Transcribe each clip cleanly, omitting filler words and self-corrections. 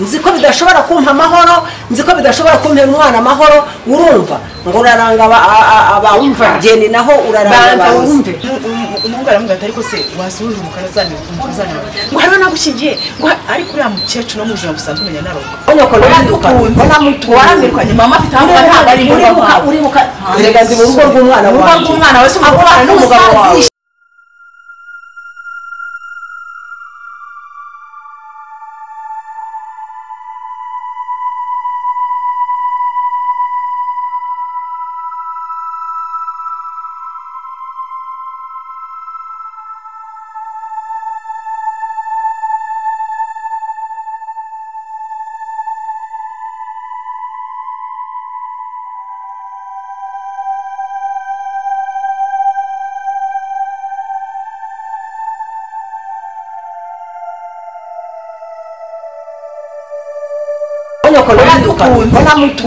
nziko bidashobora kumpa amahoro nziko bidashobora kumpera umwana amahoro urumva ngo uraranga abumva geni naho uraranga wumve umuhungu aramubwira ati ariko se wasubije umukazana ngo hariho nagushingiye ngo ariko uriya mukecuru no mu buzima busanzwe umenya naroga onyoko waramirukanye mama afite aho ntabwo ari uribuka regazi mu rugo rw'umwana wese umugabo n'umugabo wawe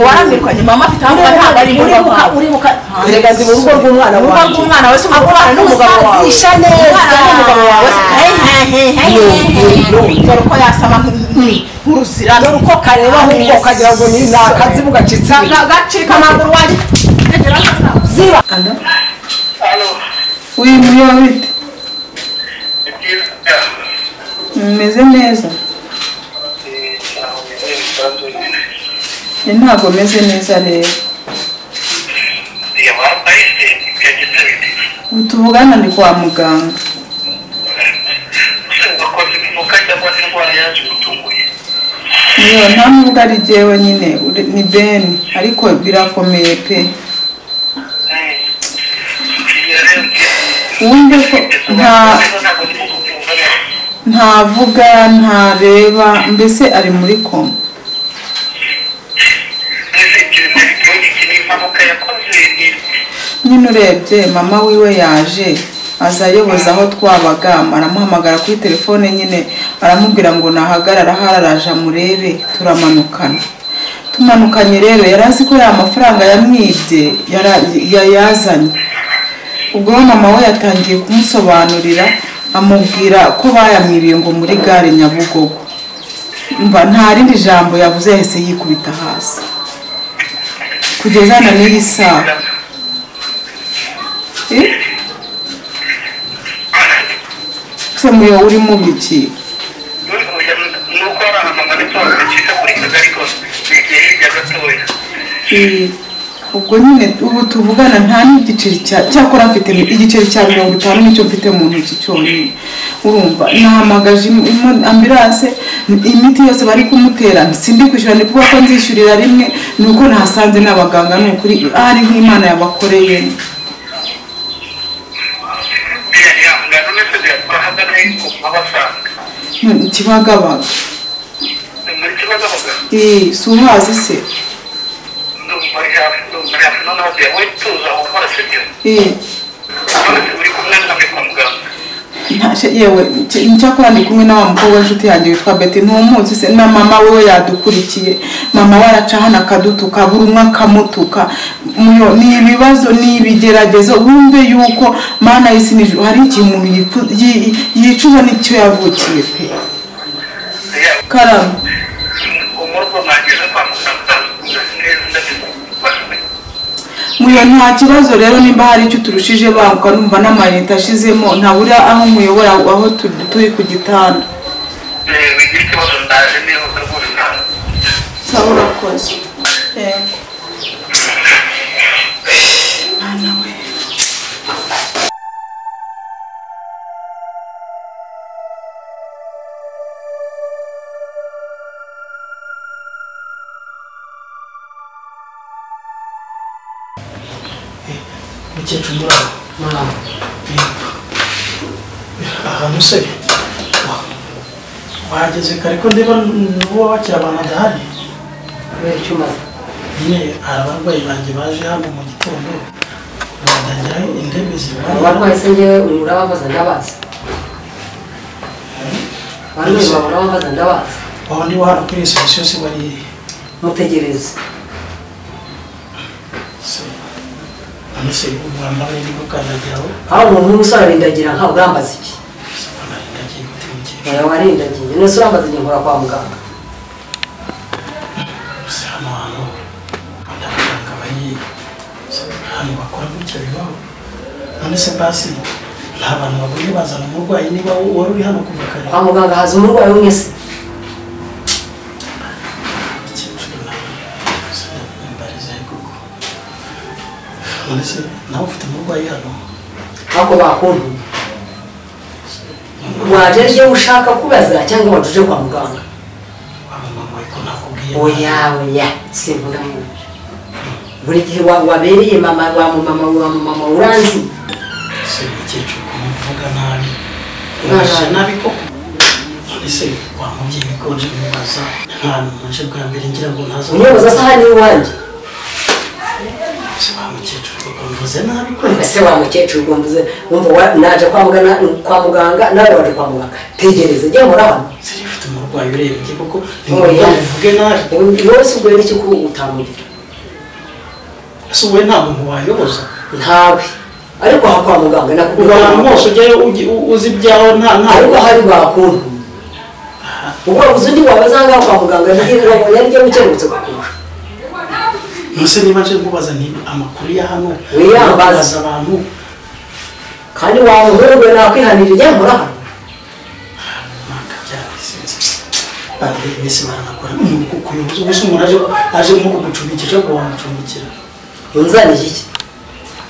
waramirukanye mama afite aho ntabwo ari uribuka regazi mu rugo rw'umwana wese umugabo n'umugabo wawe isha neza n'umugabo wawe dore uko yasama nk'uruzira dore uko kareba nk'uko kagira ngo ni akazimu gacitse gacika amaguru wanjye ziba wimuriye bite meze neza ntabwo meze neza rero tuvugana ndi kwa muganga niyo nta nubwo ari jyewe nyine ni beni ariko birakomeye pe wumve ko ntavuga ntareba mbese ari muri koma nyine urebye mama wiwe yaje aza ayoboza aho twabaga aramuhamagara kuri telefone nyine aramubwira ngo nahagarara hararaje amurebe turamanukana tumanukanye rero yari azi ko ya mafaranga yamwibye yazanye ubwo mama we yatangiye kumusobanurira amubwira ko bayamwibiye ngo muri gare Nyabugogo mba nta rindi jambo yavuze yahise yikubita hasi kugeza na n'iyi saha se muyo uri mu biki ubwo nyine ubu tuvugana nta n'igiceri cyakora mfite igiceri cya 50 nicyo mfite mu ntoki cyonyine urumva nahamagaje ambulance imiti yose bari kumutera sindi kwishyura ni kuba ko nzishyurira rimwe nuko nahasanze n'abaganga n'ukuri ari nk'Imana yabakoreye Kibagabaga suhazi se yewe ncyakora ndi kumwe n'awa mukobwa w'inshuti yanjye witwa Betty ntumuzi se na mama we yadukurikiye mama waraca hana akadutuka buri umwe akamutuka muyo ni ibibazo ni ibigeragezo wumve yuko mana y'isi n'ijuru hari ikintu umuntu yicuza n'icyo yavukiye pe karama muyo nta kibazo rero nimba hari icyo turushije banguka numva n'amayinite ashizemo ntabura aho muyobora aho turi ku gitanda bigira ikibazo ndaje niho rwose sawa urakoze yego mwana we mukecuru mwana ahantu se wageze kare ko ndeba n'uwo wakira abantu adahari kubera icyo umaze nyine abarwayi banjye baje hano mu gitondo badangira indembe zibaye abarwayi se ngewe urababaza ndabaza abarwayi baba urababaza ndabaza aho ndi hano kuri solution se bari mutegereze anise umwana we ndi gukandagiraho aho umuntu w'umusore arindagira nka urambaza iki oya warindagiye nese urambaza igihe nkora kwa muganga hano hantu abaganga bari hano bakora gutya bibaho none se basi nta bantu bagomba bazana umurwayi niba wari uri hano kuva kare kwa muganga haza umurwayi umwe se none se nawe ufite umurwayi hano ako bakuntu waje rye ushaka kubaza cyangwa wajuje kwa muganga mama ariko nakubwiye oya simvuga mu buri gihe wabereye mama wa mama uranzi se ikecuru kumuvuga nabi urasha nabi koko none se wamubye bikonje mubaza nta manje bwa mbere ngira ngo ntazo unyoboza sahani iwanjye se wamukecuru kumvuze nabi ko ese wa mukecuru gumvuze wumva naje kwa muganga nawe waje kwa muganga tegereze njye murabana sirifite umurwayi urebye koko ntimuvuge nabi yose ubwo n'iki ko utamugira ese wowe nta muntu wayoboza ntawe ariko aha kwa muganga nakubwira abantu bose ujyayo uzi ibyaho nta ariko hari bakuntu ubwo uzundi wabazanga kwa muganga ngiye wabonye ari cyo gukemutse kukurusha nose niba nje kubaza ni amakuru ya hano wiyambaza abantu kandi wamuhurwe nakwihanira ijya murahano bese baranakora kuyoboza ubuse umuntu aje nko kugucumbikira ngo wamucumbikira unzaniye iki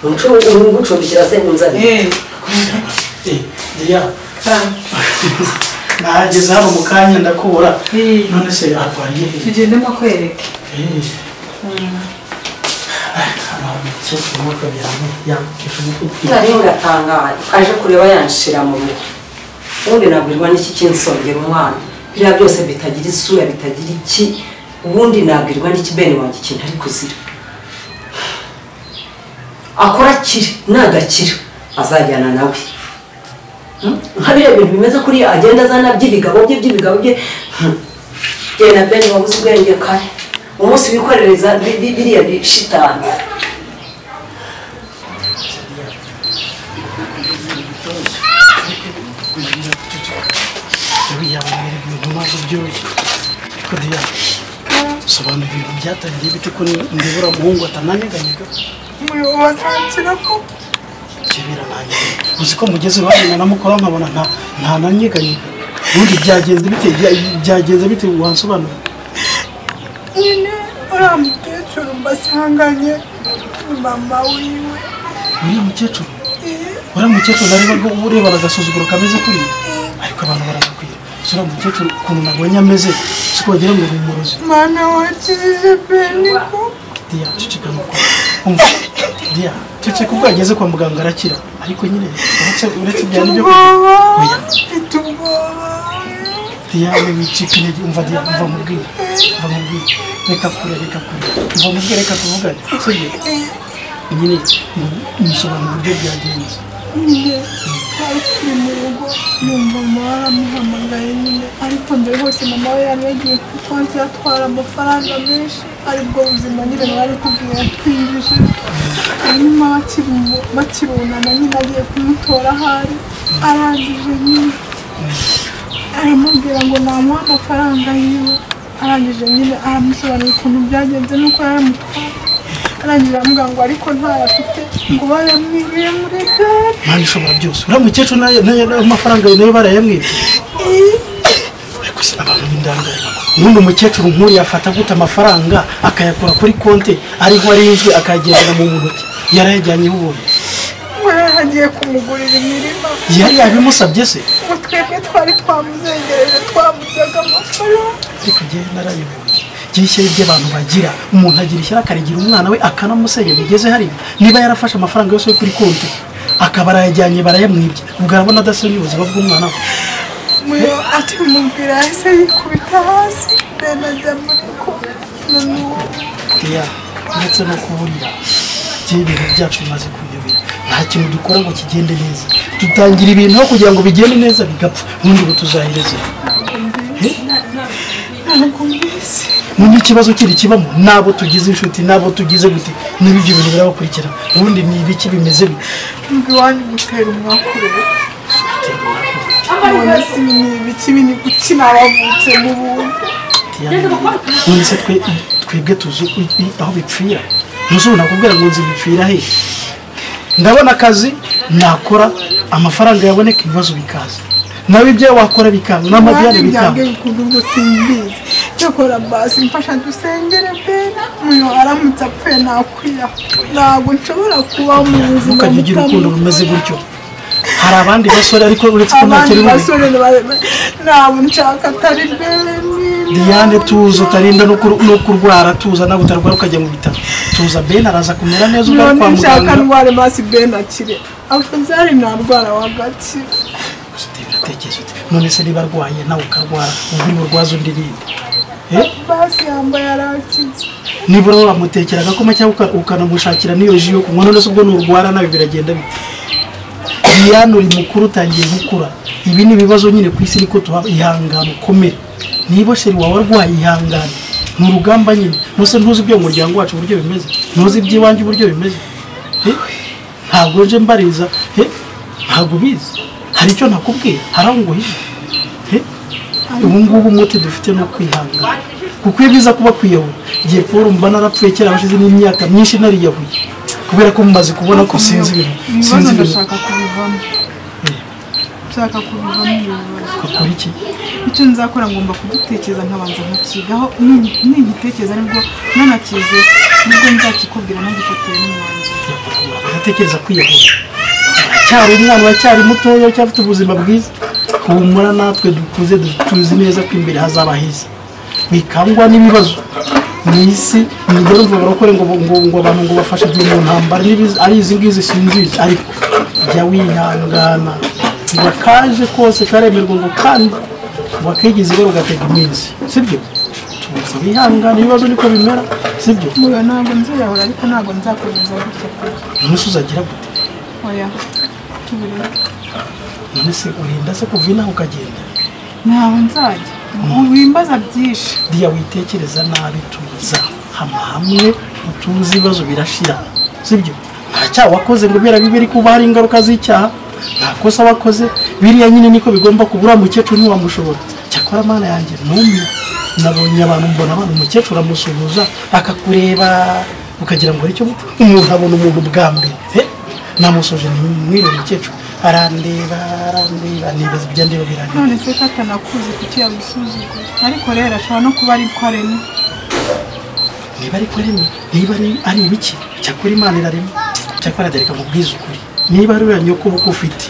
ngucumbikira se unzaniye diya nahageze hano mu kanya ndakubura none se arwariye tugende makwereke nari ngatangaye aje kureba yanshira mu rugo ubundi nabwirwa n'iki kinsongera umwana biriya byose bitagira isura bitagira iki ubundi nabwirwa n'iki bene wanjye ikintu ari kuzira akora kiri nagakira azajyana nawe nka biriya bintu bimeze kuri agenda azana by'ibigabo bye genda bene wabuze ubwenge kare umunsi wikorereza biriya bishitani sobanura ibintu byatangiye bite ko ndebura umuhungu atananyeganyega wazanshyira ko kibira nanjye uzi ko mugeze iwanyu namukora nkabona nta nanyeganyega ubundi byagenze bite wansobanura nyine uriya mukecuru mbasanganye ni mama wiwe uriya mukecuru narebaga ureba agasuzuguro kameze kuriya ariko abantu baragakwiye uriya mukecuru ukuntu nabonye ameze siko wagira ngo ni umurozi mana wakijije beniko diya ceceka nuko diya ceceka ubwo yageze kwa muganga arakira ariko nyine uretse bya nibyo mfite ubwoba diya wicika intege umva diya umva mubwire reka kure umva mubwire reka tuvugane sibyo nyine musobanura uburyo byagenze nyine twari turi mu rugo yumva mama waramuhamagaye nyine ariko mbere hose mama we yari yagiye kuri konti yatwara amafaranga menshi aribwo buzima nyine bari kubwira twinjije hanyuma bakibunana nyine agiye kumutora ahari arangije nyine aramubwira ngo namuha amafaranga yiwe arangije nyine aramusobanurira ukuntu byagenze nuko yaramutwaye arangije aramubwira ngo ariko ntayafite ngo bayamwibiye muri gare mwana ishobora byose uriya mukecuru amafaranga nayo barayamwibye ariko se abantu b'indangaye ubundi umukecuru nk'uriya afata gute amafaranga akayakura kuri konti ariho arinzwe akayagendera mu ntoki yarayajyanyeho ubundi we yagiye kumugurira imirima yari yabimusabye se ngo twebwe twari twamuzengereje twamuryaga amafaranga ariko njyewe narayobewe ishyari ry'abantu bagira umuntu agira ishyari akarigira umwana we akanamusenya bigeze hariya niba yarafashe amafaranga yose kuri konti akaba arayajyanye barayamwibye ubwo arabona adasenya ubuzima bw'umwana we ati bimubwira yahise yikubita hasi bene ajya muri ko noneho ndetse no kuburira ibintu byacu bimaze kuyobera nta kintu dukora ngo kigende neza dutangira ibintu aho kugira ngo bigende neza bigapfa ubundi ngo tuzahereze ntabwo mbizi n'undi ikibazo kiri kibamo nabo tugize inshuti nabo tugize gute n'ibyo bintu birabakurikira ubundi ni ibiki bimeze bite mbi wanyu gutera umwakurere none si ni ibiki bini gukina abavutse mu buntu none se twebwe tuzi aho bipfira ntuzubona kubwira ngo nzi bipfira he ndabona akazi nakora amafaranga yaboneka ibibazo bikaza nawe ibyo wakora bikaza n'amajyane bikaza ubwo simbizi cyakora basi mfasha dusengere bene uyu aramutse apfuye nakwiya ntabwo nshobora kuba mu buzima ukagira urukundo rumeze gutyo hari abandi basore ariko uretse ko ntakiri ubu basore ntabwo nshaka atari bene Diane tuza utarinda no kurwara tuza nawe utarwara ukajya mu bitaro tuza Ben araza kumera neza ubwo kwa muganga nshaka ndware masi Ben akire afazari narwara wagati biratekereje none se niba arwaye nawe ukarwara ubu urwazo undi ninde basi yambaye arakize nibura wamutekeraga ko cyangwa ukanamushakira niyo jiyo kunywa none se ubwo n'urwara nawe biragenda bite Diane uri mukuru utangiye gukura ibi ni ibibazo nyine ku isi niko tuha ihangano komere niba sheri wawe arwaye ihangane mu rugamba nyine nose ntuzi ibyo umuryango wacu uburyo bimeze ntuzi iby'iwanjye uburyo bimeze ntabwo nje mbariza ntabwo bizi hari icyo nakubwiye hari aho nguhiye ubu ngubu umuti dufite no kwihangana kuko iyo biza kuba kwiyahura igihe Paul mba narapfuye kera hashize n'imyaka myinshi nariyahuye kubera ko mumaze kubona ko sinzi ibintu ndashaka kubivamo nshaka kubivamo ukora iki icyo nzakora ngomba kugitekereza nkabanza nkakigaho nigitekereza nibwo nanakize nibwo nzakikubwira nagifatira n'umwanzuro uratekereza kwiyahura cyari umwana wacyari mutoya cyafite ubuzima bwiza humura natwe dukuze tuzi neza ko imbere hazaba heza bikangwa n'ibibazo mwisi nigero mvuga bakore ngo abantu ngo bafashe igihe mu ntambara ari izi ngizi sinzizi ariko jya wihangana bakaje kose karemerwa ngo kandi wakigize rero ugatega iminsi sibyo tuzi wihangana ibibazo niko bimera sibyo muya ntabwo nziyahura ariko ntabwo nzakomeza gutya none uzagira gute oya tubire none se urinda se kuva inaho ukagenda ntabwo nzajya wimbaza byinshi diya witekereza nabi tuza hamwe utuzi ibibazo birashira sibyo nta cyaha wakoze ngo bera bibiri kuba hari ingaruka z'icyaha nta kosa wakoze biriya nyine niko bigomba kubura umukecuru ntiwamushobora cyakora mana yanjye numwe nabonye abantu mbona abantu umukecuru amusuhuza akakureba ukagira ngo aricyo umuntu abona umuntu bwa mbere namusoje mwire umukecuru arandeba nibaza ibyo ndeba birandeba none se katanakuze kuki yabisuzugura ariko rero ashobora no kuba ari kwaremwe niba ari kwaremwe niba ari ibiki cyakora imana irarema cyakora dereka mu bwizukuri niba ari uriya nyoko buko ufite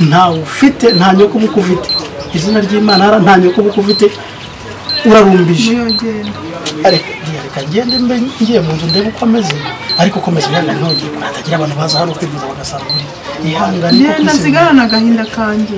ntawe ufite nta nyoko buko ufite izina ry'imana nta nyoko buko ufite urarumbije reka ngende mbe ngiye mu nzu ndebe uko ameze ariko komeza ihangane ntugire hatagira abantu baza hano kwivuza bagasanga uri ihangane ngenda nsigarana agahinda kanjye